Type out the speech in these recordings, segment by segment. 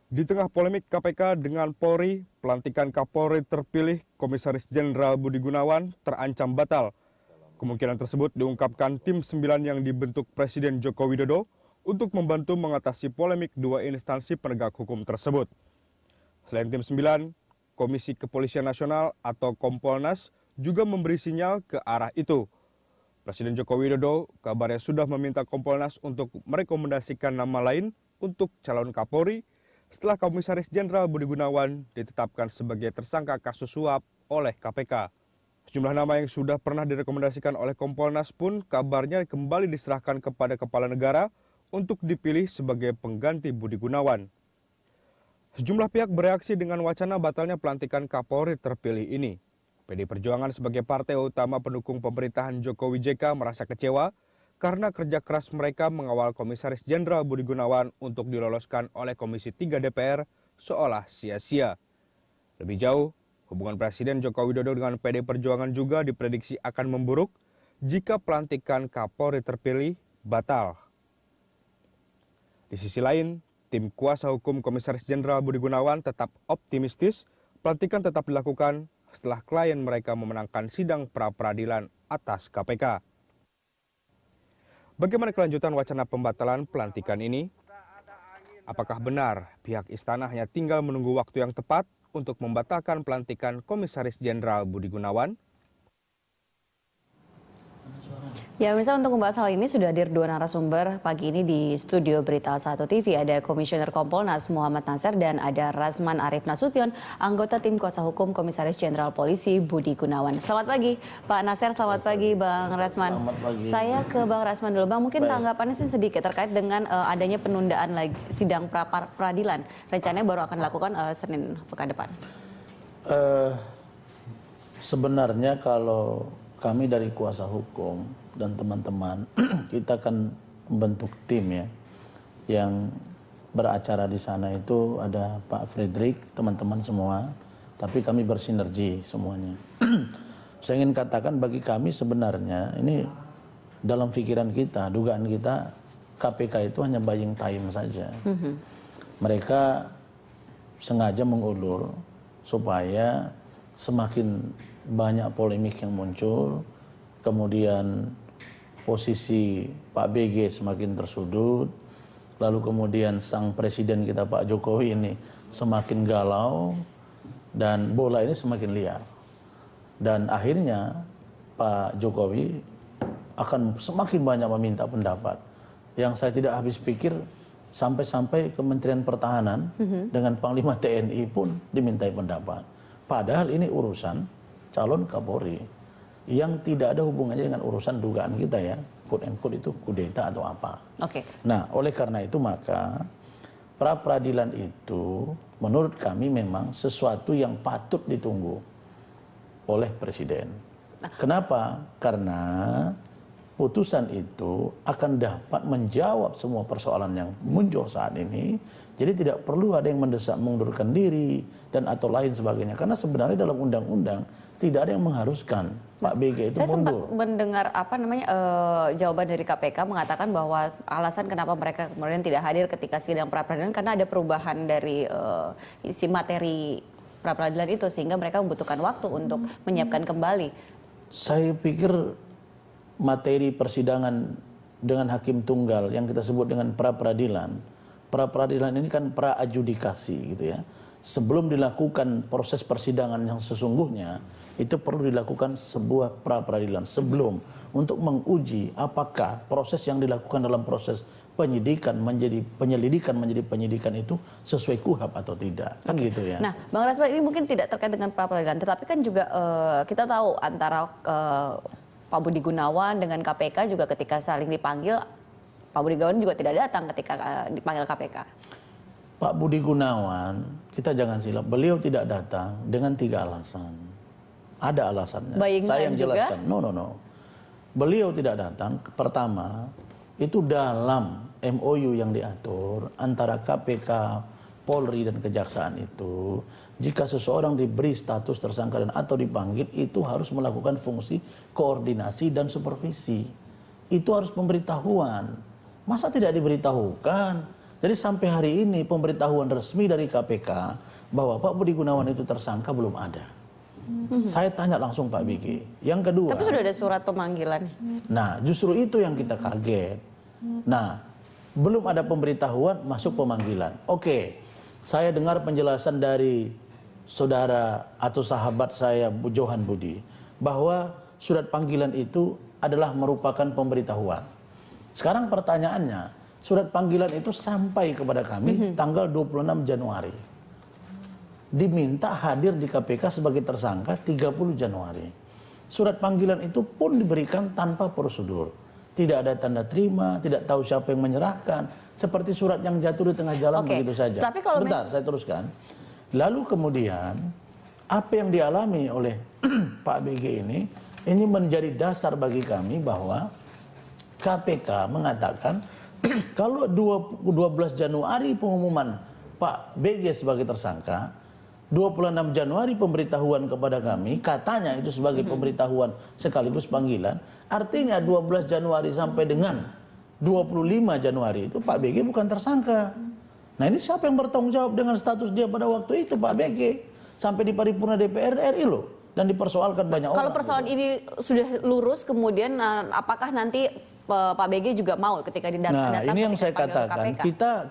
Di tengah polemik KPK dengan Polri, pelantikan Kapolri terpilih Komisaris Jenderal Budi Gunawan terancam batal. Kemungkinan tersebut diungkapkan tim 9 yang dibentuk Presiden Joko Widodo untuk membantu mengatasi polemik dua instansi penegak hukum tersebut. Selain tim 9, Komisi Kepolisian Nasional atau Kompolnas juga memberi sinyal ke arah itu. Presiden Joko Widodo kabarnya sudah meminta Kompolnas untuk merekomendasikan nama lain untuk calon Kapolri setelah Komisaris Jenderal Budi Gunawan ditetapkan sebagai tersangka kasus suap oleh KPK. Sejumlah nama yang sudah pernah direkomendasikan oleh Kompolnas pun kabarnya kembali diserahkan kepada kepala negara untuk dipilih sebagai pengganti Budi Gunawan. Sejumlah pihak bereaksi dengan wacana batalnya pelantikan Kapolri terpilih ini. PDI Perjuangan sebagai partai utama pendukung pemerintahan Jokowi JK merasa kecewa karena kerja keras mereka mengawal Komisaris Jenderal Budi Gunawan untuk diloloskan oleh Komisi 3 DPR seolah sia-sia. Lebih jauh, hubungan Presiden Joko Widodo dengan PDI Perjuangan juga diprediksi akan memburuk jika pelantikan Kapolri terpilih batal. Di sisi lain, tim kuasa hukum Komisaris Jenderal Budi Gunawan tetap optimistis pelantikan tetap dilakukan setelah klien mereka memenangkan sidang pra-peradilan atas KPK. Bagaimana kelanjutan wacana pembatalan pelantikan ini? Apakah benar pihak istana hanya tinggal menunggu waktu yang tepat untuk membatalkan pelantikan Komisaris Jenderal Budi Gunawan? Ya, pemirsa, untuk membahas hal ini sudah hadir dua narasumber pagi ini di studio Berita 1 TV. Ada Komisioner Kompolnas Muhammad Nasir dan ada Rasman Arif Nasution, anggota tim kuasa hukum Komisaris Jenderal Polisi Budi Gunawan. Selamat pagi, Pak Nasir. Selamat pagi, Bang Rasman. Selamat pagi. Saya ke Bang Rasman dulu, Bang. Mungkin tanggapannya sih sedikit terkait dengan adanya penundaan lagi sidang pra-peradilan. Rencananya baru akan dilakukan Senin pekan depan. Sebenarnya kalau kami dari kuasa hukum dan teman-teman kita akan membentuk tim ya yang beracara di sana. Itu ada Pak Fredrik, teman-teman semua, tapi kami bersinergi semuanya. Saya ingin katakan bagi kami sebenarnya ini dalam pikiran kita, dugaan kita, KPK itu hanya buying time saja. Mereka sengaja mengulur supaya semakin banyak polemik yang muncul, kemudian posisi Pak BG semakin tersudut, lalu kemudian sang presiden kita Pak Jokowi ini semakin galau, dan bola ini semakin liar. Dan akhirnya Pak Jokowi akan semakin banyak meminta pendapat. Yang saya tidak habis pikir, sampai-sampai Kementerian Pertahanan dengan Panglima TNI pun dimintai pendapat. Padahal ini urusan calon Kapolri yang tidak ada hubungannya dengan urusan dugaan kita ya, quote and quote itu kudeta atau apa. Oke. Nah, oleh karena itu maka pra-peradilan itu menurut kami memang sesuatu yang patut ditunggu oleh Presiden. Kenapa? Karena putusan itu akan dapat menjawab semua persoalan yang muncul saat ini. Jadi tidak perlu ada yang mendesak mengundurkan diri dan atau lain sebagainya. Karena sebenarnya dalam undang-undang tidak ada yang mengharuskan Pak BG itu mundur. Saya sempat mendengar jawaban dari KPK mengatakan bahwa alasan kenapa mereka kemudian tidak hadir ketika sidang pra-peradilan karena ada perubahan dari isi materi pra-peradilan itu sehingga mereka membutuhkan waktu untuk menyiapkan kembali. Saya pikir materi persidangan dengan hakim tunggal yang kita sebut dengan pra-peradilan. Pra-peradilan ini kan pra-adjudikasi gitu ya. Sebelum dilakukan proses persidangan yang sesungguhnya, itu perlu dilakukan sebuah pra-peradilan sebelum untuk menguji apakah proses yang dilakukan dalam proses penyelidikan menjadi penyidikan itu sesuai KUHAP atau tidak. Kan gitu ya. Nah, Bang Rasman, ini mungkin tidak terkait dengan pra-peradilan, tetapi kan juga kita tahu antara Pak Budi Gunawan dengan KPK juga ketika saling dipanggil, Pak Budi Gunawan juga tidak datang ketika dipanggil KPK. Pak Budi Gunawan, kita jangan silap, beliau tidak datang dengan 3 alasan. Ada alasannya. Saya yang jelaskan. No. Beliau tidak datang, pertama, itu dalam MOU yang diatur antara KPK, Polri dan Kejaksaan itu, jika seseorang diberi status tersangka dan atau dipanggil, itu harus melakukan fungsi koordinasi dan supervisi. Itu harus pemberitahuan. Masa tidak diberitahukan? Jadi sampai hari ini pemberitahuan resmi dari KPK bahwa Pak Budi Gunawan itu tersangka belum ada. Saya tanya langsung Pak BG. Yang kedua. Tapi sudah ada surat pemanggilan. Nah, justru itu yang kita kaget. Nah, belum ada pemberitahuan masuk pemanggilan. Oke, saya dengar penjelasan dari saudara atau sahabat saya Johan Budi bahwa surat panggilan itu adalah merupakan pemberitahuan. Sekarang pertanyaannya, surat panggilan itu sampai kepada kami tanggal 26 Januari. Diminta hadir di KPK sebagai tersangka 30 Januari. Surat panggilan itu pun diberikan tanpa prosedur. Tidak ada tanda terima, tidak tahu siapa yang menyerahkan. Seperti surat yang jatuh di tengah jalan begitu saja. Tapi kalau sebentar, saya teruskan. Lalu kemudian, apa yang dialami oleh Pak BG ini menjadi dasar bagi kami bahwa KPK mengatakan kalau 12 Januari pengumuman Pak BG sebagai tersangka, 26 Januari pemberitahuan kepada kami, katanya itu sebagai pemberitahuan sekaligus panggilan, artinya 12 Januari sampai dengan 25 Januari itu Pak BG bukan tersangka. Nah ini siapa yang bertanggung jawab dengan status dia pada waktu itu Pak BG? Sampai di paripurna DPR RI loh. Dan dipersoalkan banyak orang. Kalau persoalan ini sudah lurus, kemudian apakah nanti Pak BG juga mau ketika didatang? Nah ini yang saya katakan,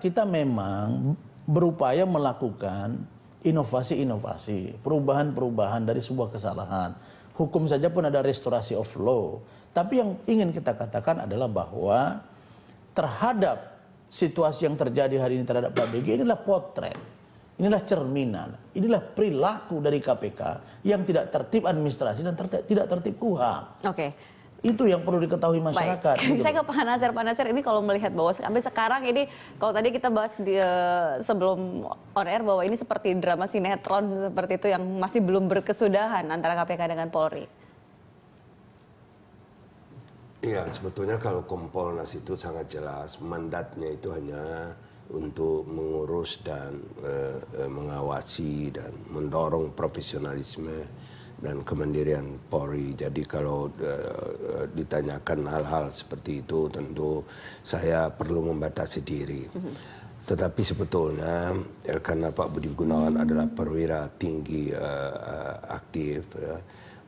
kita memang berupaya melakukan inovasi-inovasi, perubahan-perubahan dari sebuah kesalahan. Hukum saja pun ada restorasi of law. Tapi yang ingin kita katakan adalah bahwa terhadap situasi yang terjadi hari ini terhadap Pak BG inilah potret. Inilah cerminan, inilah perilaku dari KPK yang tidak tertib administrasi dan tidak tertib KUHA. Oke. Itu yang perlu diketahui masyarakat. Gitu. Saya ke Pak Nasir. Pak Nasir, ini kalau melihat bahwa sampai sekarang ini, kalau tadi kita bahas sebelum on air bahwa ini seperti drama sinetron seperti itu yang masih belum berkesudahan antara KPK dengan Polri. Iya, sebetulnya kalau Kompolnas itu sangat jelas mandatnya itu hanya untuk mengurus dan mengawasi dan mendorong profesionalisme dan kemandirian Polri. Jadi kalau ditanyakan hal-hal seperti itu tentu saya perlu membatasi diri. Tetapi sebetulnya karena Pak Budi Gunawan adalah perwira tinggi aktif,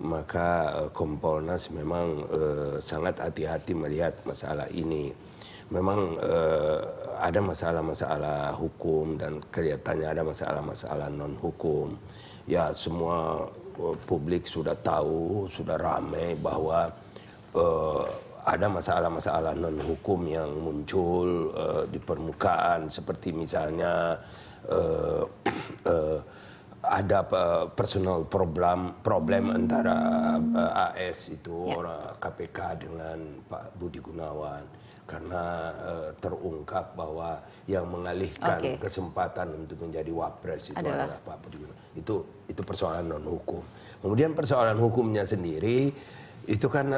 maka Kompolnas memang sangat hati-hati melihat masalah ini. Memang ada masalah-masalah hukum dan kelihatannya ada masalah-masalah non-hukum. Ya semua publik sudah tahu, sudah ramai bahwa ada masalah-masalah non-hukum yang muncul di permukaan. Seperti misalnya ada personal problem antara AS itu orang KPK dengan Pak Budi Gunawan. Karena terungkap bahwa yang mengalihkan kesempatan untuk menjadi wapres itu adalah Pak Budi Gunawan. Itu persoalan non hukum. Kemudian persoalan hukumnya sendiri itu kan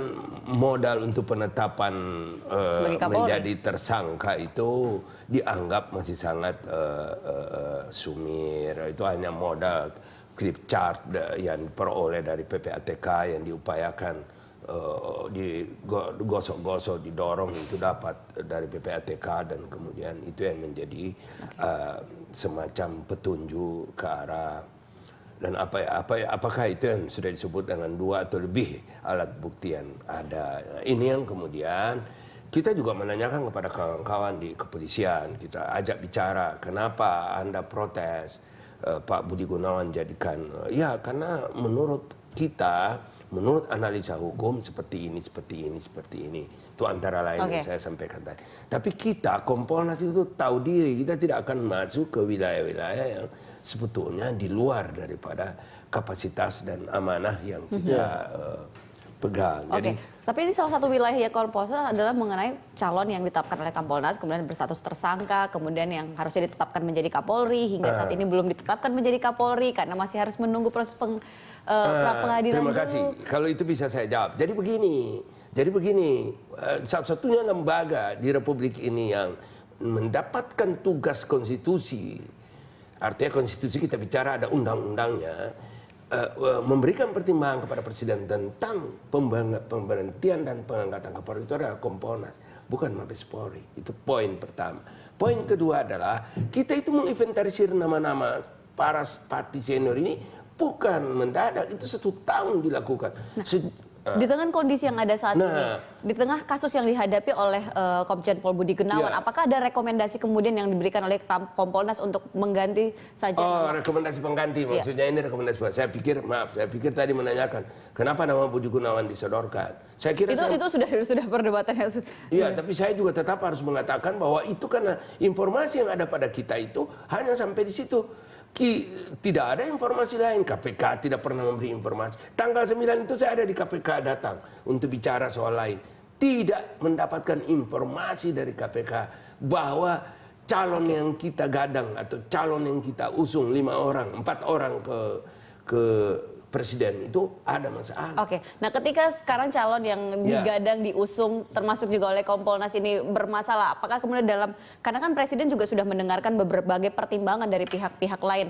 modal untuk penetapan menjadi tersangka itu dianggap masih sangat sumir. Itu hanya modal clip chart yang diperoleh dari PPATK yang diupayakan digosok-gosok, didorong itu dapat dari PPATK dan kemudian itu yang menjadi semacam petunjuk ke arah dan apakah itu yang sudah disebut dengan 2 atau lebih alat bukti yang ada. Ini yang kemudian kita juga menanyakan kepada kawan-kawan di kepolisian, kita ajak bicara kenapa Anda protes Pak Budi Gunawan jadikan ya karena menurut kita, menurut analisa hukum seperti ini. Itu antara lain yang saya sampaikan tadi. Tapi kita, Kompolnas itu tahu diri, kita tidak akan masuk ke wilayah-wilayah yang sebetulnya di luar daripada kapasitas dan amanah yang kita pegang. Jadi, tapi ini salah satu wilayah ya Kompolnas adalah mengenai calon yang ditetapkan oleh Kompolnas, kemudian berstatus tersangka, kemudian yang harusnya ditetapkan menjadi Kapolri, hingga saat ini belum ditetapkan menjadi Kapolri karena masih harus menunggu proses pengadilan. Terima kasih. Kalau itu bisa saya jawab. Jadi begini, satu-satunya lembaga di Republik ini yang mendapatkan tugas konstitusi, artinya konstitusi kita bicara ada undang-undangnya, memberikan pertimbangan kepada Presiden tentang pemberhentian dan pengangkatan Kapolri itu adalah Kompolnas, bukan Mabes Polri. Itu poin pertama. Poin kedua adalah kita itu menginventarisir nama-nama para pati senior ini bukan mendadak, itu 1 tahun dilakukan. Di tengah kondisi yang ada saat ini, di tengah kasus yang dihadapi oleh Komjen Pol Budi Gunawan, apakah ada rekomendasi kemudian yang diberikan oleh Kompolnas untuk mengganti saja? Oh, rekomendasi pengganti, maksudnya ini rekomendasi. Saya pikir tadi menanyakan kenapa nama Budi Gunawan disodorkan. Saya kira itu sudah perdebatan yang sudah. Iya, tapi saya juga tetap harus mengatakan bahwa itu karena informasi yang ada pada kita itu hanya sampai di situ. Tidak ada informasi lain. KPK tidak pernah memberi informasi. Tanggal 9 itu saya ada di KPK datang untuk bicara soal lain. Tidak mendapatkan informasi dari KPK bahwa calon yang kita gadang atau calon yang kita usung 5 orang, 4 orang ke presiden itu ada masalah. Oke, nah ketika sekarang calon yang digadang, diusung, termasuk juga oleh Kompolnas ini bermasalah, apakah kemudian karena kan presiden juga sudah mendengarkan berbagai pertimbangan dari pihak-pihak lain,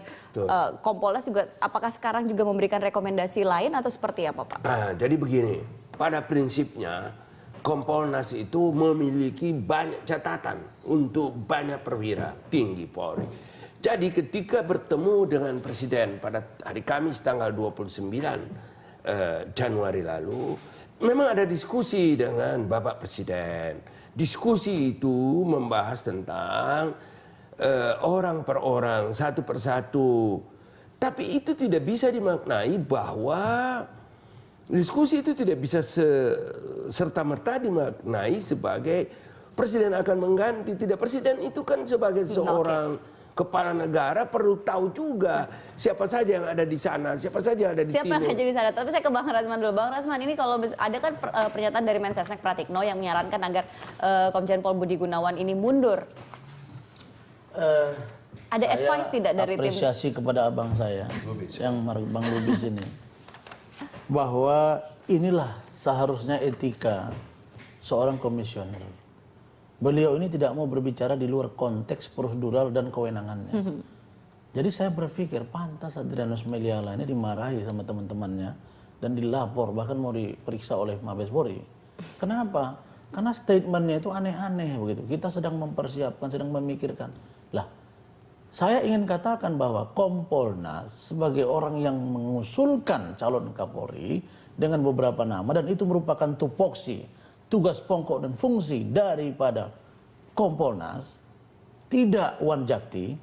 Kompolnas juga, apakah sekarang juga memberikan rekomendasi lain atau seperti apa, Pak? Nah, jadi begini, pada prinsipnya Kompolnas itu memiliki banyak catatan untuk banyak perwira tinggi Polri. Jadi ketika bertemu dengan Presiden pada hari Kamis tanggal 29 Januari lalu, memang ada diskusi dengan Bapak Presiden. Diskusi itu membahas tentang orang per orang, satu persatu. Tapi itu tidak bisa dimaknai bahwa diskusi itu tidak bisa serta-merta dimaknai sebagai Presiden akan mengganti. Tidak, Presiden itu kan sebagai seorang kepala negara perlu tahu juga siapa saja yang ada di sana, siapa saja yang ada di timur. Siapa yang ada di sana. Tapi saya ke Bang Rasman dulu. Bang Rasman, ini kalau ada kan pernyataan dari Mensesnek Pratikno yang menyarankan agar Komjen Pol Budi Gunawan ini mundur. Ada advice tidak dari tim? Apresiasi kepada abang saya, yang Bang Lubis ini, bahwa inilah seharusnya etika seorang komisioner. Beliau ini tidak mau berbicara di luar konteks prosedural dan kewenangannya. Jadi saya berpikir pantas Adrianus Meliala ini dimarahi sama teman-temannya dan dilapor, bahkan mau diperiksa oleh Mabes Polri. Kenapa? Karena statementnya itu aneh-aneh begitu. Kita sedang mempersiapkan, sedang memikirkan. Lah, saya ingin katakan bahwa Kompolnas sebagai orang yang mengusulkan calon Kapolri dengan beberapa nama, dan itu merupakan tupoksi, tugas pokok dan fungsi daripada Kompolnas, tidak wanjakti.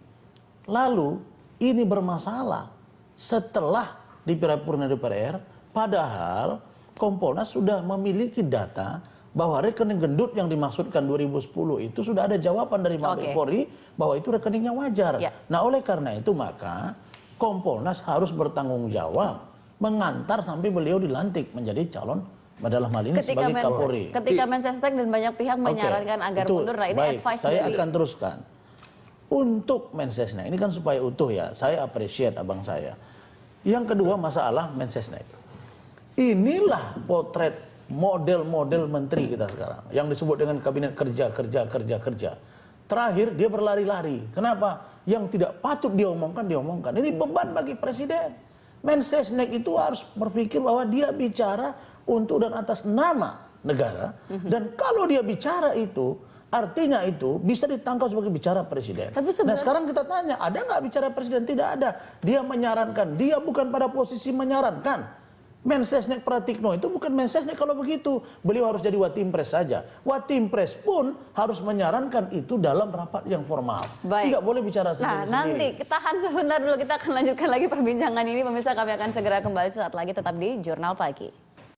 Lalu ini bermasalah setelah di paripurna DPR, padahal Kompolnas sudah memiliki data bahwa rekening gendut yang dimaksudkan 2010 itu sudah ada jawaban dari Mabes Polri bahwa itu rekeningnya wajar. Nah, oleh karena itu maka Kompolnas harus bertanggung jawab mengantar sampai beliau dilantik menjadi calon dalam hal ini sebagai Kapolri. Ketika Mensesnek dan banyak pihak menyarankan agar mundur, nah ini advice saya dari... akan teruskan. Untuk Mensesnek, ini kan supaya utuh ya, saya appreciate abang saya. Yang kedua masalah Mensesnek. Inilah potret model-model menteri kita sekarang, yang disebut dengan kabinet kerja. Terakhir dia berlari-lari. Kenapa? Yang tidak patut dia omongkan. Ini beban bagi presiden. Mensesnek itu harus berpikir bahwa dia bicara untuk dan atas nama negara, dan kalau dia bicara itu artinya itu bisa ditangkap sebagai bicara presiden. Nah sekarang kita tanya, ada nggak bicara presiden? Tidak ada. Dia menyarankan, dia bukan pada posisi menyarankan. Mensesnek Pratikno itu bukan Mensesnek kalau begitu. Beliau harus jadi Watimpres saja. Watimpres pun harus menyarankan itu dalam rapat yang formal. Tidak boleh bicara sendiri-sendiri. Nah, nanti tahan sebentar dulu, kita akan lanjutkan lagi perbincangan ini. Pemirsa, kami akan segera kembali saat lagi, tetap di Jurnal Pagi.